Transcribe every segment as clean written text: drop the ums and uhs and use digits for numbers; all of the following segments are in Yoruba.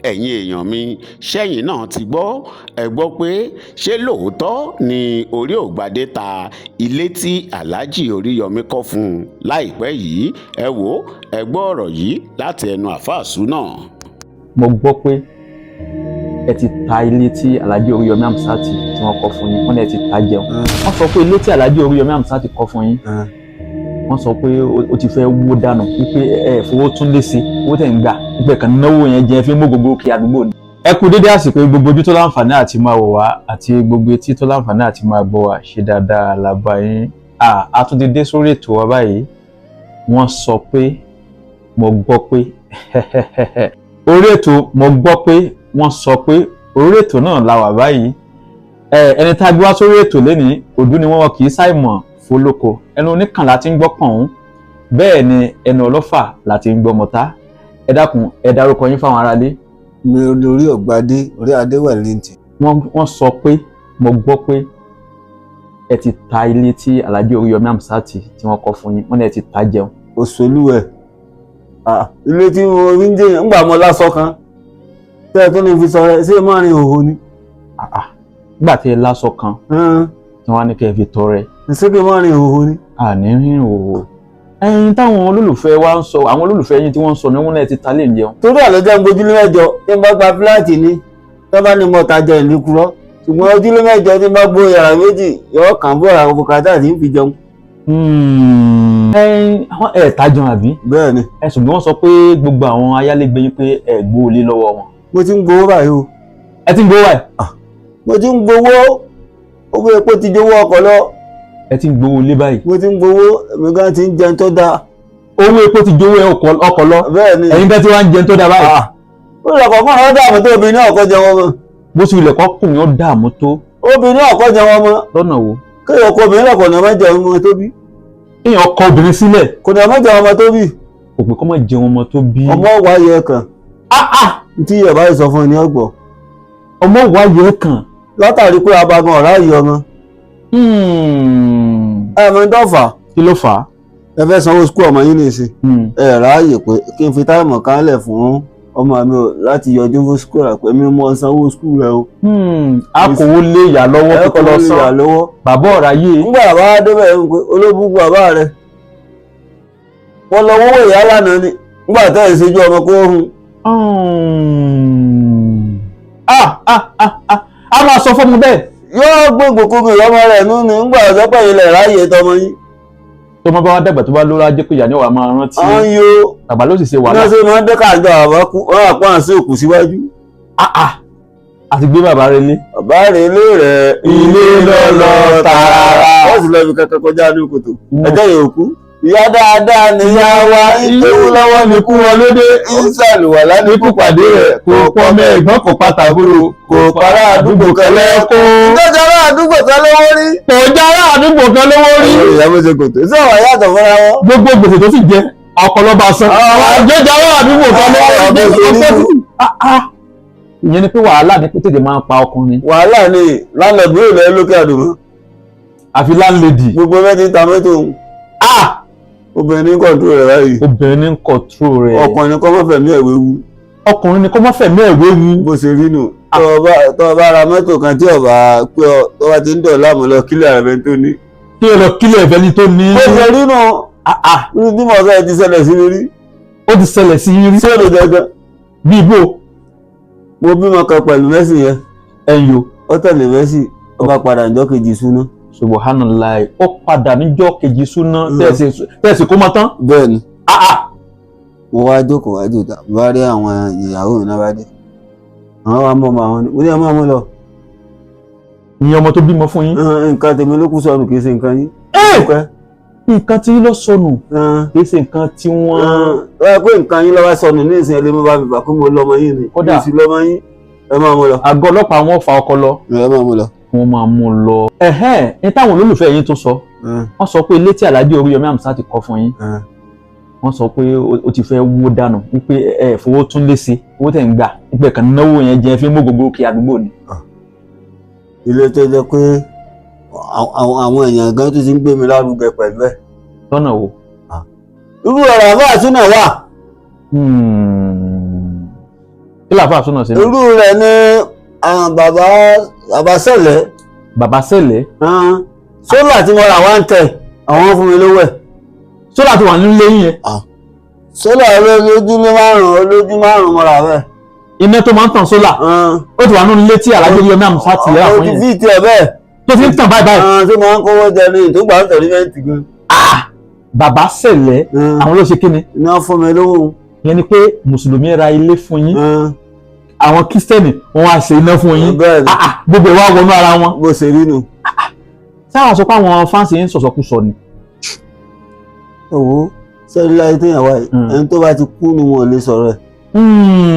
ẹ̀yin èèyàn mi ṣẹ́yìn náà ti gbọ́ ẹ gbọ́ pé ṣé lóòótọ́ ni orí ògbadé ta ilé tí aláàjì oríyọmí kọ́ fún un láìpẹ́ yìí ẹ wò ẹ gbọ́ ọ̀rọ̀ yìí láti ẹnu àfáà Súnà. mo gbọ́ pé ẹ ti ta ilé tí aláàjì oríyọmí Hamzat tí wọ́n kọ́ fún yín wọ́n ní ẹ ti ta jẹun wọ́n sọ pé ilé tí aláàjì oríyọmí Hamzat kọ́ fún yín wọ́n sọ pé ó ti fẹ́ wó dànù wípé ẹ fowó tún lé sí owó tẹ̀ ń gbà wípé kàn náwó yẹn jẹ́ fi mú gbogbo kí àdúgbò ni. ẹ kú dédé àsìkò gbogbo ojú tó láǹfààní àti máa wò wá àti gbogbo etí tó láǹfààní àti máa gbọ́ wá ṣe dáadáa làbá yín. a tún ti dé sórí ètò wa báyìí wọ́n sọ pé mo gbọ́ pé orí ètò mo gbọ́ pé wọ́n sọ pé orí ètò náà la wà báyìí ẹni tá a gbé wá sórí ètò lénìí òdú ni wọ́n kì í ṣàìmọ̀ fólóko ẹnu oníkàn láti ń gbọ́ pọ̀n bẹ́ẹ̀ ni ẹnu ọlọ́fà láti ń gbọ́ mọ́tá ẹ dákun ẹ dárúkọ yín fáwọn aráalé. mi orí ògbadé orí adéwẹ̀lẹ̀ ntì. wọ́n sọ pé mo gbọ́ pé ẹ ti ta ilé tí aláàjì oríyọmí Hamzat tí wọ́n kọ́ fún yín wọ́n ní ẹ ti ta jẹun. òṣèlúwẹ̀ ilé tí mo rí ń jẹyàn ńgbà mọ́ lásọ kan tẹ́ ẹ tó ní fi sọ̀rọ̀ ṣé máa rin òhò ni. nígbà tí ẹ lásọ kan tí wọ́n á ní kẹ́ ẹ fi tọrẹ. ṣé kí n máa rin òhò ni. àní rin òhò ẹyin táwọn olólùfẹ́ wa ń sọ àwọn olólùfẹ́ yín tí wọ́n ń sọ ní wọ́n náà ti ta lè jẹun. torí àlọ́jọ́ ń gbójúlé mẹ́jọ tí n bá gba fúláàtì ni tó bá ní mo tajà ìlú kúrọ́ ṣùgbọ́n ojúlé mẹ́jọ tí n bá gbó yàrá méjì yọ kàn bó àwọn bùkátà tí ń fi jẹun. ẹ ta jẹun àbí. bẹ́ẹ̀ ni. ṣùgbọ́n wọ́n sọ pé gbogbo àwọn ayálégbé yín pé ẹ gbowó lé lọ́wọ́ wọn. mo ti ń gbowó báyìí o. ẹ ti ń gbowó báyìí. mo ti ń gbowó owó epo ti jówó ọkọ̀ lọ. ẹ ti ń gbowó lé báyìí. mo ti ń gbowó èmi gan ti ń jẹun tó dáa. owó epo ti jówó ọkọ̀ lọ. bẹ́ẹ̀ ni. ẹ̀yin bẹ́ẹ̀ tí wọ́n ń jẹun tó dáa báyìí. ó lọ kọ̀ọ̀kan àwọn dààmú tó obìnrin náà kọ́ jẹun ọmọ. bó sì ilẹ̀ kọ́kùnrin ó dààmú tó. obìnrin náà kọ́ jẹun ọmọ. lọ́nà wo. kéèyàn kọ obìnrin náà kò ní ọmọ jẹun ọmọ tó bí. èèyàn kọ obìnrin sílẹ̀. kò ní ọmọ jẹun ọmọ tó bí. kò pé kọ́ mọ̀ jẹun ọmọ tó bí. ọmọ wáyé kan. tí ìyá báyìí sọ fún ẹ ní ọgbọ. ọmọ wáyé kan. látàrí pé abagan ọ̀rá yìí ọmọ. ẹ mọ tó fà á. kí ló fà á. ẹ fẹ́ sanwó skul ọmọ yín nìsín. ẹ ráàyè pé kí n fi táìmù kan lẹ̀ fún ọmọ mi o láti yọjú fún skul rẹ pé mi mọ sanwó skul rẹ o. a kò wó lé ìyá lọ́wọ́ kíkọ́ lọ sọ bàbá ọ̀rá yìí. nígbà bá débẹ̀ ń pé olóbùkún bàbá rẹ wọ́n lọ wọ́wọ́ ìyá lánàá ni nígbà tẹ́ ẹ̀ ṣojú ọmọ kó hun. a máa sọ fún mi bẹ́ẹ̀. yóò gbé gbòkúgbò lọ́mọ rẹ̀ nínú nígbà ọ̀sẹ̀ pẹ̀lú ilẹ̀ ráàyè tọmọ yín. tó máa bá wá dàgbà tó bá lóra jẹ́ pé ìyá ni wàá máa rántí. bàbá ló sì ṣe wàhálà. iná ṣe máa ń dẹ́ka àjọ àbá kú wọ́n àpá àṣẹ òkú síwájú. àti gbé bàbá rẹ lé. bàbá rẹ lé rẹ ilé lọ́lọ́ tààrà. wọ́n sì lọ fi kankan kọjá ní kòtò. ẹjọ́ yóò kú. ìyá dáadáa ni ìyá wa ìkéwú lọ́wọ́ ni kú wọn lóde. ìsàlùwàlá ní kú pàdé rẹ̀. kò pọ̀ mẹ́ẹ̀gbọ́n kò pàtàkùrò. kò para àdúgbò kan lẹ́kọ́. ìjọba ará àdúgbò kan lówó rí. kò já ará àdúgbò kan lówó rí. ìyàwó ṣe kòtò sí ọ̀rọ̀ yàtọ̀ fúnra wọn. gbogbo gbèsè tó sì jẹ ọ̀pọ̀lọpọ̀ san. ìjọba ará àdúgbò kan lówó rí. ìyẹn ni pé wàhálà ní pété máa ń pa ọkùnrin. wàhálà ni láńlọ́ọ̀dù yóò lọ lókè àdùnnú. àfi láńlẹ́dì. gbogbo mẹ́tí ta mẹ́tò. obìnrin ní kọ̀ǹtró rẹ̀ báyìí. obìnrin ní kọ̀ǹtró rẹ̀. ọkùnrin ní kọ́ mọ́ fẹ̀mí ẹ̀ wéwu. ọkùnrin ní kọ́ mọ́ fẹ̀mí ẹ̀ wéwu. bó ṣe rí nù. tọ́ ọ bá ra mọ́tò kan tí ọba pé ọ bá ti ń dọ̀ láàmú lọ kílẹ̀ rẹ̀ tó ní. kí ẹ lọ kílẹ̀ ẹ̀fẹ́ ní tó ní. bó ṣe rí nù. ní mọ̀ sọ́ọ̀ ti ṣẹlẹ̀ sí mi rí. ó ti ṣẹlẹ̀ sí yín rí. sí èdè dandan. bí ibo. mo bímọ kan pẹ̀lú Messi yẹn. ẹ̀yọ́. ó tẹ̀lé Messi ó bá padà níjọ́ kejì súná. Subhanallah ó padà níjọ́ kejì súná tẹ̀sí kó mọ́ tán. bẹ́ẹ̀ni. mo wá jókòó wájú ìta bá rí àwọn ìyàwó mi náà bá dé àwọn wa mọ àwọn ni mo ní ọmọ mi lọ. ìyẹn ọmọ tó bímọ fún yín. nǹkan tèmi ló kù sọnù kì í ṣe nǹkan yín. nǹkan tí ló sọnù kì í ṣe nǹkan tí wọ́n. wọ́n pé nǹkan yín lọ́wọ́ sọnù ní ìsìn ẹlẹ́mú bá mi bà kó mo lọ́mọ yín ni. kódà ìsìn lọ́mọ yín ẹ máa mú lọ. àgọ́ ọlọ́pàá wọn fa ọkọ lọ. ẹ máa mú lọ. wọ́n máa mú lọ. ní táwọn olólùfẹ́ yín tó sọ wọ́n sọ pé ilé tí aláàjì oríyọmí Hamzat kọ́ fún yín wọ́n sọ pé ó ti fẹ́ wó dànù wípé ẹ fowó tún lé sí owó tẹ̀ ń gbà wípé kàn náwó yẹn jẹ́ fi mú gbogbo kí àdúgbò ni. ilé tó jẹ́ pé àwọn èèyàn gan tó ti ń gbé mi lárugẹ pẹ̀lú ẹ̀. lọ́nà wo. irú ọ̀rọ̀ àbá àtúnà wà. kí làáfà súnà ṣe. irú rẹ̀ ni bàbá sẹ̀lẹ̀. bàbá sẹ̀lẹ̀. sólà tí mo rà wá ń tẹ̀ àwọn fún mi lówó ẹ̀. sólà tó wà nílé yín yẹn. sólà olójú márùn-ún mo rà bẹ́ẹ̀. iná tó máa ń tàn sólà. ó ti wà nínú ilé tí Alhaji Oríyọmí Hamzat ti rà fún yẹn. ó ti fi tiẹ̀ bẹ́ẹ̀. tó fi ń tàn báyìí báyìí. tó máa ń kówó jẹ ní ìtúgbà ń tẹ̀lé mẹ́ǹtì gan. bàbá sẹ̀lẹ̀ àwọn ló ṣe kí ni. iná fún mi lówó. ìyẹn ni pé mùsùlùmí ra ilé fún yín. àwọn kírísítẹ́nì wọn wá ṣe iná fún yín. gbogbo ìwà wọnú ara wọn. bó ṣe rí nu. sáwọn sọ pé àwọn fáǹsì yín sọ̀sọ̀kúsọ ni. owó sẹ́ẹ̀rí láyé téèyàn wáyé ẹni tó bá ti kú ni wọn ò lè sọ̀rọ̀ ẹ̀.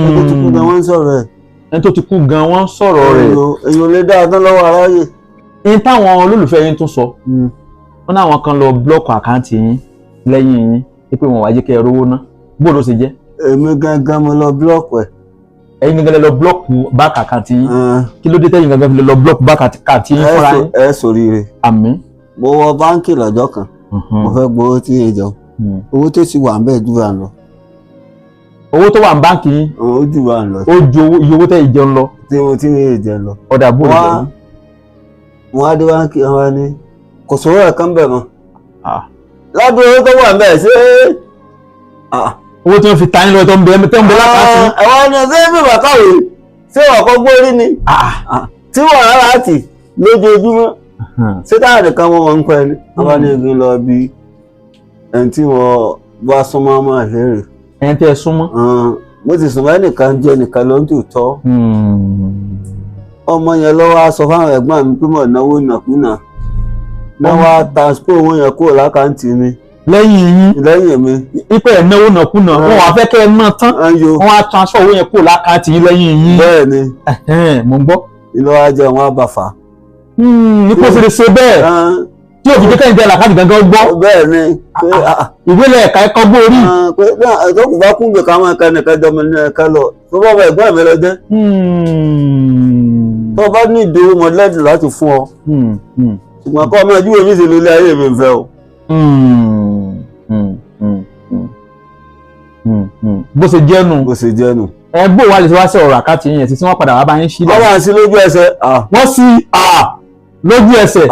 ẹni tó ti kú gan wọ́n ń sọ̀rọ̀ ẹ̀. ẹni tó ti kú gan wọ́n ń sọ̀rọ̀ rẹ̀. èyí ò lè dá tán lọ́wọ́ aráyè. ní táwọn olólùfẹ́ yín tún sọ wọn náwọn kan lọ blọọkù àkáǹtì yín lẹ́yìn yín pé wọn wá jẹ́ kẹ́ ẹ rówó ná bó ló ṣe jẹ́. èmi gangan mo lọ blọọkù ẹ̀. ẹ̀yin gangan lọ blọọkù báàkì àkáǹtì yín kí ló dé tẹ́yin gangan fi lọ blọọkù báàkì àkáǹtì yín fúnra yín. ẹ ṣoríire. àmín. mo wọ báńkì lọ́jọ́ kan mo fẹ́ gbowó tí yẹn jọ owó tó ti wà ń bẹ́ẹ̀ jù wà ń lọ. owó tó wà ní báńkì yín. ó jù wà ń lọ. ó ju iye owó tẹ́ ìjẹun lọ. tí mo ti yẹn jẹun lọ. ọ̀dà bó lè jẹun. mo wá dé báńkì wọn ni kò sówó ẹ̀ kán bẹ̀ mọ́. ládùúgbò owó tó wà ń bẹ̀ ṣé. owó tí wọ́n fi ta yín lọ tó ń bẹ lákàtúntì. àwọn ọ̀nà ṣé bí bàkàwé ṣé wọ́n kọ́ gbórí ni. tí wọ́n rárá àti lójoojúmọ́ ṣé táwọn nìkan wọ́n ń pẹ́ ni. wọ́n bá ní igi lọ bí ẹni tí wọ́n bá súnmọ́ máa léèrè. ẹni tẹ́ ẹ súnmọ́. mo ti súnmọ́ ẹnìkan jẹ́ nìkan ló ń tò tọ́. ọmọ yẹn lọ́wọ́ á sọ fáwọn ẹ̀gbọ́n mi pé mo náwó nàkúnà náà wá transfer owó yẹn kúrò lákàntì mi. lẹ́yìn yín. lẹ́yìn mi. ipe ẹ̀ náwó nàkúnà wọn wá fẹ́ kẹ́ ẹ ná tán wọn á transfer owó yẹn kúrò lákàntì yín lẹ́yìn yín. bẹ́ẹ̀ ni. mo ń gbọ́. ìlú wa jẹ́ wọn á bà fà. ipò sì lè ṣe bẹ́ẹ̀ tí òfin jẹ́ kẹ́yìn jẹ́ làkàtì gangan gbọ́. bẹ́ẹ̀ ni. ìwélẹ̀ ẹ̀ka ẹ̀kọ́ gbórí. pé tó kù bá kún bìkan máa ka nìkan jọmọ ní ẹ̀ka lọ tó bá bá ẹ̀gbọ́n mi lọ jẹ́. tó bá ní ìdòwò mọ̀lẹ́dì láti fún ọ. ṣùgbọ́n kọ́ ọmọ ẹjú omi sì lólé ayé mi fẹ́ o. bó ṣe jẹ́ nù. bó ṣe jẹ́ nù. ẹ bó wa lè ṣe wá sí ọ̀rọ̀ àkáàtì yẹn tí wọ́n padà wá bá yín sílẹ̀. wọ́n máa ń sí lójú ẹsẹ̀. wọ́n sí lójú ẹsẹ̀.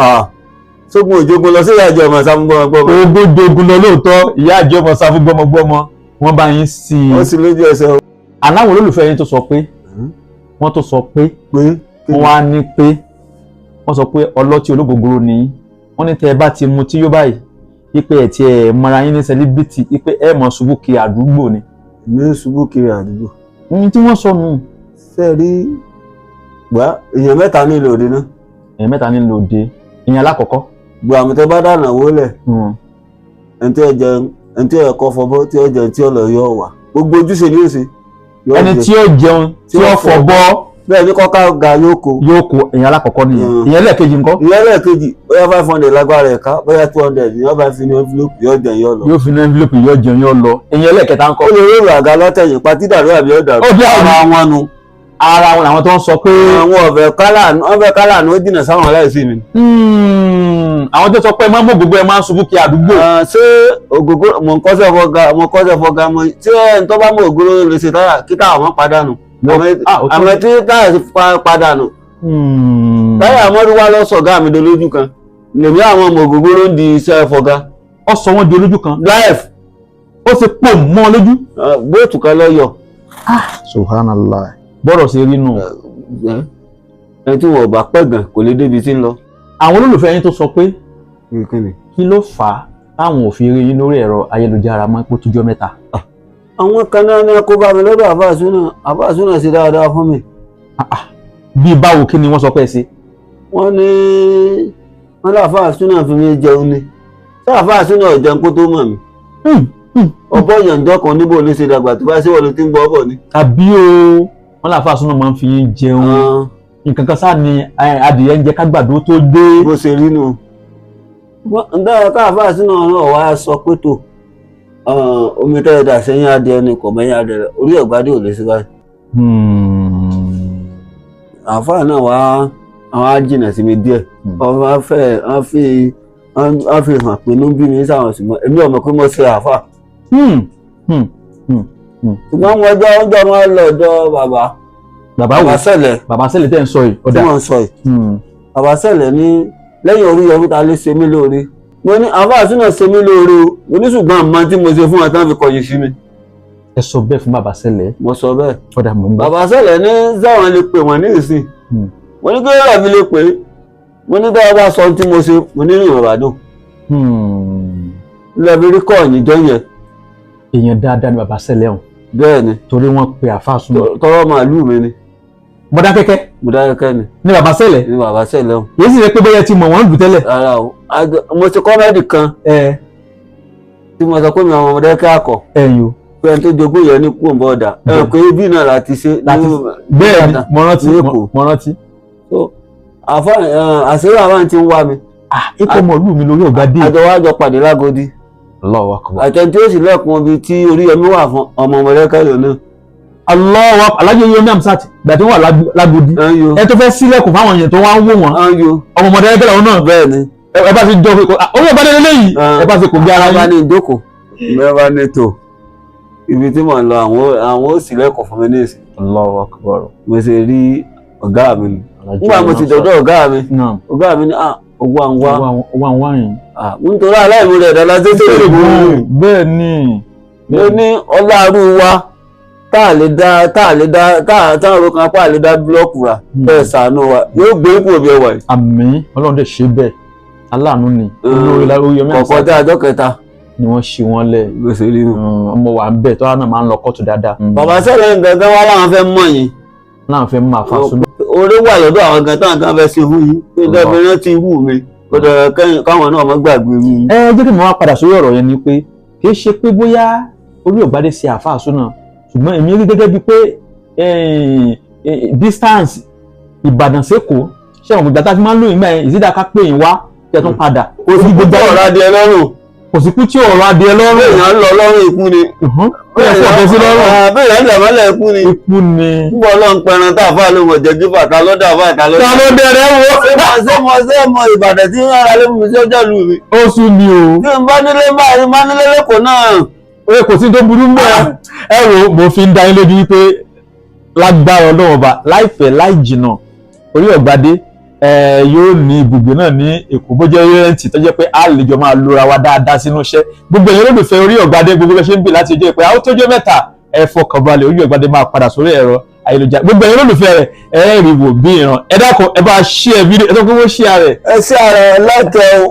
sógun òjògun lọ sí ìyá àjọ ọmọ sáfún gbọmọgbọmọ. ogún jogun lọ lóòótọ́ ìyá àjọ ọmọ sáfún gbọmọgbọmọ wọ́n bá yín sí i. wọ́n sí lójú ẹsẹ̀ o. aláwọ̀ olólùfẹ́ yín tó sọ pé wọ́n tó sọ pé wọ́n wá ní pé wọ́n sọ pé ọlọ́tí ológogoro ni wọ́n ní tẹ́ ẹ bá ti mu tí yó báyìí ipe ẹ̀ tí ẹ mọra yín ní sẹlíbítì ipe ẹ mọ̀ ṣubú kiri àdúgbò ni. mi ṣubú kiri àdúgbò. ohun tí wọ́n sọ nù. ṣe rí gbà èèyàn mẹ́ta nílò òde náà. èèyàn mẹ́ta nílò òde ìyẹn alákọ̀ọ́kọ́. gbà àmì tẹ bá dáná wọlé ẹni tí ó jẹ ẹni tí ó kọ́ fọbọ́ tí ó jẹ tí ó lọ yọ wà gbogbo ojúṣe ni ó ṣe. ẹni tí ó jẹun tí ó fọbọ́. bẹ́ẹ̀ ni kọ́ká ga yóò kó. yóò kó ìyẹn alákọ̀ọ́kọ́ nìyẹn ìyẹn lẹ́ẹ̀kejì ńkọ́. ìyẹn lẹ́ẹ̀kejì bóyá 500 lágbára ẹ̀ka bóyá 200 ni wọ́n bá fi ní envelope yóò jẹun yóò lọ. yóò fi ní envelope yóò jẹun yóò lọ ìyẹn lẹ́ẹ̀kẹta ńkọ́. ó lè rọrùn àga lọ́tẹ̀yìn patí dàrú àbí ọ̀dà. ó jẹ́ ara wọn nu. ara wọn làwọn tó ń sọ pé. àwọn ọ̀fẹ́ kálà ní ó jìnnà sáwọn aláìsí mi. àwọn tó sọ pé máa ń mú gbogbo ẹ máa ń ṣubú kí àdúgbò. ṣé ògógó mọ̀ ń kọ́sẹ̀ fọ́gá mọ́ tí ẹni tó bá mọ̀ ògóró lè ṣe táyà kí táwọn mọ́ padànù. àmọ́ tí táyà ti padànù. táyà mọ́rúwá lọ sọ̀gá mi dolójú kan lèmi àwọn ọmọ ògógó ló ń di iṣẹ́ fọ́gá. ó sọ wọ́n di olójú kan. life. ó ti pò mọ́ lójú. bóòtù kan lọ yọ. subhanallah bọ́rọ̀ ṣe rí nù. ẹni tí wọ́n bá pẹ̀gàn kò lè débi tí ń lọ. àwọn olólùfẹ́ yín tó sọ pé kí ló fà á táwọn ò fi rí yín lórí ẹ̀rọ ayélujára mọ́ pé ó tójọ́ mẹ́ta. àwọn kan náà ní kó bá mi lọ́dọ̀ àbáṣúná sí dáadáa fún mi. bí báwo kí ni wọ́n sọ pé ẹ ṣe. wọ́n ní wọ́n láfáàṣúná fi mí jẹun ni sáfáàṣúná ò jẹun kó tó mọ̀ mí. ọbọ̀ yànjọ́ kan níbo ló ṣe dàgbà tó bá ṣe wọ́n ló ti ń gbọ́ bọ̀ ni. àbí o wọ́n láfáàṣúná máa ń fi yín jẹun nǹkan kan sáà ni adìyẹ ń jẹ kágbàdo tó dé. bó ṣe rí nù. ǹdára káfáàṣúná náà wá sọ pé tó omi tẹ́lẹ̀ dà sẹ́yìn adìẹ ni kò mẹ́yìn adìẹ rẹ̀ orí ọ̀gbádé ò lè ṣe báyìí. àfáà náà wá àwọn ajínà sí mi díẹ̀ wọ́n fi hàn pé ló ń bí mi sáwọn ṣùgbọ́n èmi ọmọ pé mo ṣe àfáà. ṣùgbọ́n mo ọjọ́ máa lọ ọ̀dọ̀ bàbá Sẹ̀lẹ̀. bàbá Sẹ̀lẹ̀ tẹ́ ń sọ yìí. tí wọ́n ń sọ yìí. bàbá Sẹ̀lẹ̀ ní lẹ́yìn Oríyọmí ta lè ṣe mí lóore. mo ní àfáà sínú ṣe mí lóore o mo ní ṣùgbọ́n àmọ́ tí mo ṣe fún wa tán fi kọ̀yìn sí mi. ẹ sọ bẹ́ẹ̀ fún bàbá Sẹ̀lẹ̀. mo sọ bẹ́ẹ̀. ọ̀dà mò ń bọ̀. bàbá Sẹ̀lẹ̀ ní sáwọn lè pè wọ́n ní ìsìn. mo ní kí lóòrè mi lè pè é. mo ní dáwọ́ bá sọ ohun tí mo ṣe mo ní ìrìn Ìbàdàn. lẹ́bi rí kọ́ọ̀yìn jọ yẹn. èèyàn dáadáa ni bàbá Sẹ̀lẹ̀ ọ̀hún. bẹ́ẹ̀ ni. torí wọ́n pe àfáà súnmọ́. tọrọ màálù mi ni. Mọdákẹ́kẹ́ ni. ní bàbá Sẹ̀lẹ̀. ní bàbá Sẹ̀lẹ̀ ọ̀hún. yìí sì rẹ pé bóyá ti mọ̀ wọ́n lù tẹ́lẹ̀. rárá o mo ti kọ́mẹ́dì kan. tí mo sọ pé mi àwọn Mọdákẹ́kẹ́ akọ. ẹ̀yìn o. pé ẹni tó jogún yẹn ní kú òǹbọ̀dà. pé ibi náà láti ṣe. bẹ́ẹ̀ ni mo rántí. àṣírí àwọn ti ń wá mi. ikọ̀ mọ̀lú mi lórí ọ̀gá dé. àjọ pàdé lágodi. Allahu Akbar. àtẹni tí ó sì lẹ́kùn ibi tí Oríyọmí wà fún ọmọ Mọdákẹ́kẹ́ lò náà. Allahu Akbar. Alhaji Oríyọmí Hamzat gbà tí wọ́n wà lágodi. ẹ tó fẹ́ sílẹ̀kùn fáwọn èèyàn tó wá ń wò wọ́n. ọmọ Mọdákẹ́kẹ́ làwọn náà. bẹ́ẹ̀ ni. ẹ bá ti jọ pé orí ọ̀gá dé lélẹ́yìí. ẹ bá ti kò bí ara yín. bá ní ìjókòó. bẹ́ẹ̀ bá ní tò ibi tí mò ń lọ àwọn ó sílẹ̀kùn fún mi ní ìsìn. Allahu Akbar. mo ṣe rí ọ̀gá mi. nígbà mo ti dọ̀dọ̀ ọ̀gá mi. ọ̀gá mi ní owó àwọn yìí. nítorí aláìmú rẹ̀ dáná tó ṣe lè mú. bẹ́ẹ̀ ni. mo ní ọlárú wa táà ro kan apá lè dá búlọ́ọ̀kù rà bẹ́ẹ̀ ṣàánú wa yóò gbé ipò bí ẹwà yìí. àmín Ọlọ́run dẹ̀ ṣe bẹ́ẹ̀ aláàánú ni. Oríyọmí Hamzat kọ̀ọ̀kan ọjọ́ kẹta ni wọ́n ṣe wọ́n lẹ̀. gbèsè rí nu. ọmọ wa ń bẹ̀ tọ́lá náà máa ń lọ kóòtù dáadáa. bàbá Sẹ̀lẹ̀ gangan wá láwọn fẹ́ mọ̀ yín. láwọn fẹ́ mọ̀ àfa súnmọ́. orí wà lọ́dọ̀ àwọn gan táwọn kan fẹ́ ṣe fún yín pé dẹ́gbẹ̀rẹ́ ti wù mí kó dọ̀rọ̀ káwọn náà má gbàgbé mi. jẹ́ kí mo wá padà sórí ọ̀rọ̀ yẹn ni pé kì í ṣe pé bóyá orí ògbádé ṣe àfa súnà ṣùgbọ́n èmi rí gẹ́gẹ́ bíi pé distance Ìbàdàn sẹ́kọ̀ọ́ ṣé àwọn ìgbà tá a fi máa ń lóyún báyìí ìsídà ká pè yín wá kí ẹ tún padà. kò sí gbogbo ọ̀rọ̀ adìẹ lọ́rùn. kò sí kú tí ọ̀rọ̀ adìẹ lọ́rùn. èèyàn ń lọ lọ́rùn ikú ni. bẹ́ẹ̀ fọ́ ọ̀tọ̀ sí lọ́rùn. bẹ́ẹ̀ ń lẹ̀mọ́lẹ̀ ikú ni. ikú ni. púpọ̀ ọlọ́run pẹran tá a fà ló wọ̀ jẹ́ kí bàtà lọ́dọ̀ àbá ìta lọ́dọ̀. ta ló dẹrẹ́ wo. ṣé mo Ìbàdàn tí ń rárá lé mi sí ọjọ́ ìlú mi. ó sún mi o. tí n bá nílé báyìí má nílé lẹ́kọ̀ọ́ náà. oye kò sí tó burú mọ́ ẹ wo mo fi ń dá yín lójú wípé lágbára Ọlọ́run ọba láìpẹ́ láì jìnnà orí ọ̀gbádé yóò ní ibùgbé náà ní Èkó bó jẹ́ rẹ́ǹtì tó jẹ́ pé a lè jọ máa lora wa dáadáa sínú iṣẹ́ gbogbo èèyàn olólùfẹ́ orí ọ̀gbádé gbogbo ṣe ń bì láti ọjọ́ ìpè àwọn tó jẹ́ mẹ́ta ẹ fọkànbalẹ̀ orí ọ̀gbádé máa padà sórí ẹ̀rọ ayélujára gbogbo èèyàn olólùfẹ́ rẹ̀ ẹ rí wò bí ìran ẹ dákun ẹ bá share fídíò ẹ tó kówó share rẹ̀. ẹ share rẹ̀ láìpẹ́ o.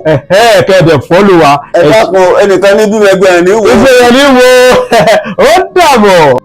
kẹ́ẹ̀dẹ̀ follow wa. ẹ dákun ẹnìkan ní bí ẹgbẹ́ ní wo. ìgbéyàwó ní wo ó dàbọ̀.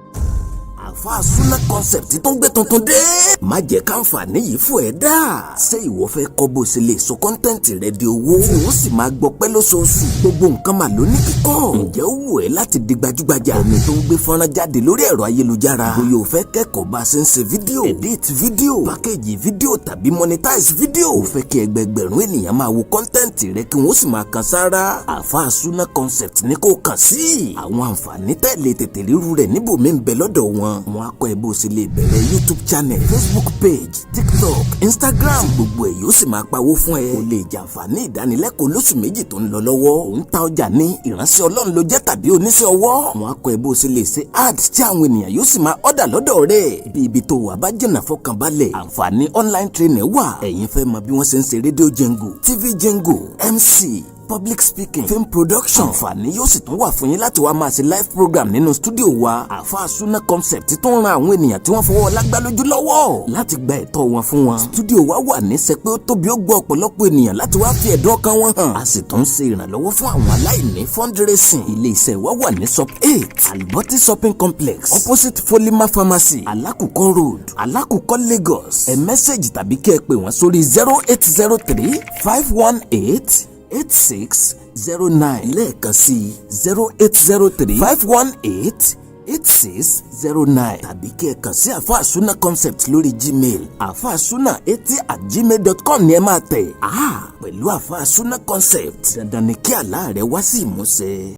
Àfáà Súnà Concept tó ń gbé tuntun dé. má jẹ́ káǹfààní yìí fún ẹ dá. ṣé ìwọ fẹ́ kọ́ bó ṣe lè sọ kọ́ńtẹ́ǹtì rẹ di owó. tí wọ́n sì máa gbọ́ pẹ́ lóṣooṣù. gbogbo nǹkan mà ló ní kíkọ́. ǹjẹ́ ó wù ẹ́ láti di gbajúgbajà. ẹni tó ń gbé fọ́nrán jáde lórí ẹ̀rọ ayélujára. bóyá o fẹ́ kẹ́kọ̀ọ́ bá a ṣe ń ṣe fídíò. edit fídíò. pákéjì fídíò tàbí monetize fídíò. o fẹ́ kí ẹgbẹgbẹ̀rún ènìyàn máa wo kọ́ńtẹ́ǹtì rẹ kí wọ́n sì máa kan sára. Àfáà Súnà Concept ní kò kàn sí. àwọn àǹfààní tẹ̀lé tètè ríru rẹ̀ níbòmí ń bẹ lọ́dọ̀ wọn. wọ́n á kọ́ ẹ bó ṣe lè bẹ̀rẹ̀ YouTube channel, Facebook page, TikTok, Instagram. gbogbo ẹ̀ yóò sì máa pawó fún ẹ. o lè jàǹfààní ìdánilẹ́kọ̀ọ́ lóṣù méjì tó ń lọ lọ́wọ́. ò ń ta ọjà ní ìránṣẹ́ Ọlọ́run ló jẹ́ tàbí oníṣẹ́ ọwọ́. wọ́n á kọ́ ẹ bó ṣe lè ṣe ads tí àwọn ènìyàn yóò sì máa ọ̀dà lọ́dọ̀ rẹ̀. bí ibi tó wà bá jìnnà fọkànbalẹ̀. àǹfààní online training wà. ẹ̀yin fẹ́ mọ bí wọ́n ṣe ń ṣe rédíò jingle, TV jingle, MC, public speaking, film production. àǹfààní yóò sì tún wà fún yín láti wá máa ṣe live program nínú studio wa. Àfáà Súnà Concept tó ń ran àwọn ènìyàn tí wọ́n fọwọ́ lágbá lójú lọ́wọ́ láti gba ẹ̀tọ́ wọn fún wọn. studio wa wà ní sẹpẹ́ ó tóbi ó gbọ́ ọ̀pọ̀lọpọ̀ ènìyàn láti wá fi ẹ̀dùn ọkàn wọn hàn. a sì tún ṣe ìrànlọ́wọ́ fún àwọn aláìní fundraising. ilé iṣẹ́ wa wà ní sub 8 Alboti shopping complex opposite Folima pharmacy Alákùkọ road Alákùkọ Lagos. ẹ mẹ́sẹ̀gì tàbí kẹ́ ẹ pè wọ́n sórí 0803 518 8609 lẹ́ẹ̀kan sí 0803 518 8609 tàbí kí ẹ kàn sí Àfáà Súnà Concept lórí Gmail afaasuna80@gmail.com ni ẹ máa tẹ̀. pẹ̀lú Àfáà Súnà Concept dandan ni kí àlá rẹ wá sí ìmúṣẹ.